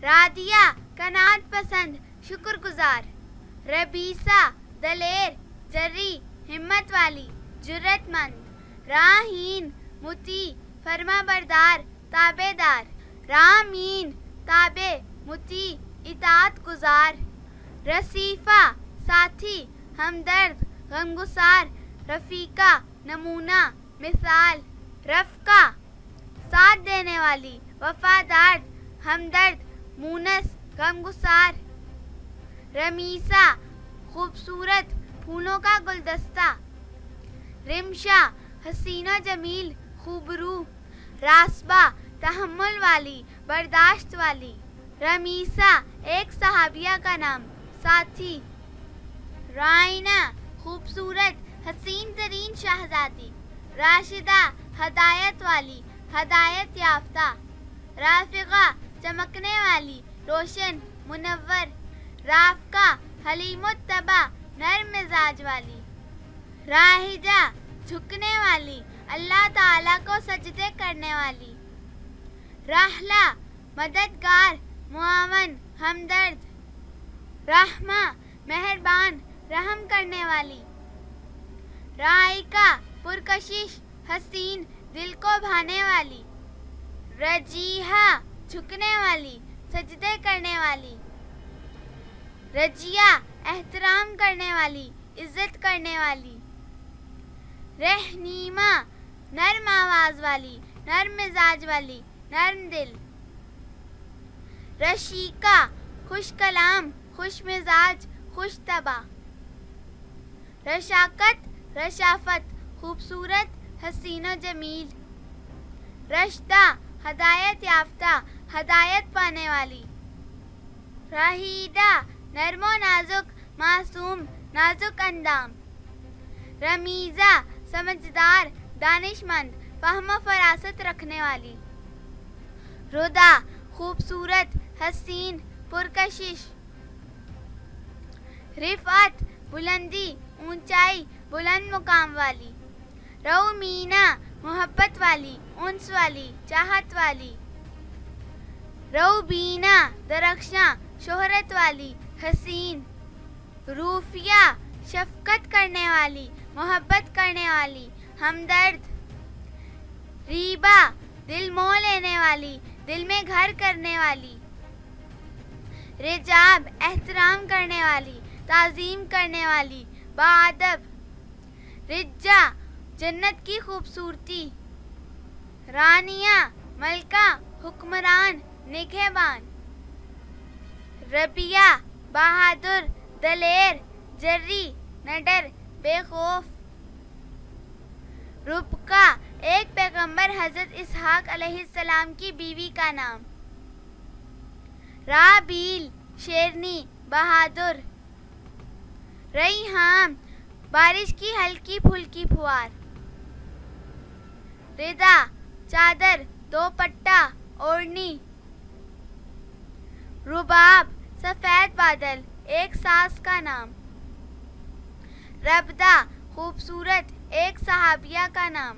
रादिया कनात पसंद शुक्रगुजार, रबीसा दलेर जर्री हिम्मत वाली जुर्रतमंद, राहीन मुती फरमाबरदार ताबेदार, रामीन ताबे मुती इताअत गुजार, रसीफा साथी हमदर्द गमगुसार, रफ़ीका नमूना मिसाल, रफ़का साथ देने वाली वफादार हमदर्द मूनस गमगुसार, रमीसा खूबसूरत फूलों का गुलदस्ता, रिमशा हसीना जमील खूबरू, रासबा तहम्मुल वाली बर्दाश्त वाली, रमीसा एक सहाबिया का नाम साथी, राइना खूबसूरत हसीन तरीन शहजादी, राशिदा हदायत वाली हदायत याफ्ता, राफिका चमकने वाली रोशन मुनव्वर, राफका हलीमुत्तबा नर्म मिजाज वाली, राहिजा झुकने वाली अल्लाह ताला को सजदे करने वाली, राहला मददगार मुआवन हमदर्द, रहमा मेहरबान रहम करने वाली, राइका पुरकशिश हसीन दिल को भाने वाली, रजीहा झुकने वाली सजदे करने वाली, रजिया एहतराम करने वाली इज्जत करने वाली, रहनीमा नर्म आवाज वाली नर्म मिजाज वाली नर्म दिल, रशीका खुश कलाम खुश मिजाज खुश तबा, रशाकत रशाफत खूबसूरत हसीनो जमील, रश्दा हदायत याफ्ता हदायत पाने वाली, रहीदा नर्मो नाजुक मासूम नाजुक अंदाम, रमीज़ा समझदार दानिशमंद फहम फरासत रखने वाली, रुदा खूबसूरत हसीन पुरकशिश, रिफ़अत बुलंदी ऊंचाई बुलंद मुकाम वाली, रऊमीना मोहब्बत वाली उन्स वाली चाहत वाली, रऊबीना दरख्शां शोहरत वाली हसीन, रूफिया शफकत करने वाली मोहब्बत करने वाली हमदर्द, रीबा दिल मोह लेने वाली दिल में घर करने वाली, रिजाब एहतराम करने वाली ताज़ीम करने वाली बाअदब, रिज्जा जन्नत की खूबसूरती, रानिया मलका हुक्मरान निगहबान, रबिया बहादुर दलेर जर्री नडर बेखौफ, रुबका एक पैगंबर हजरत इसहाक अलैहिस्सलाम की बीवी का नाम, राबील शेरनी बहादुर, रईहाम बारिश की हल्की फुल्की फुहार, रिदा चादर दोपट्टा ओढ़नी, रुबाब सफेद बादल एक सास का नाम, रबदा खूबसूरत एक सहाबिया का नाम,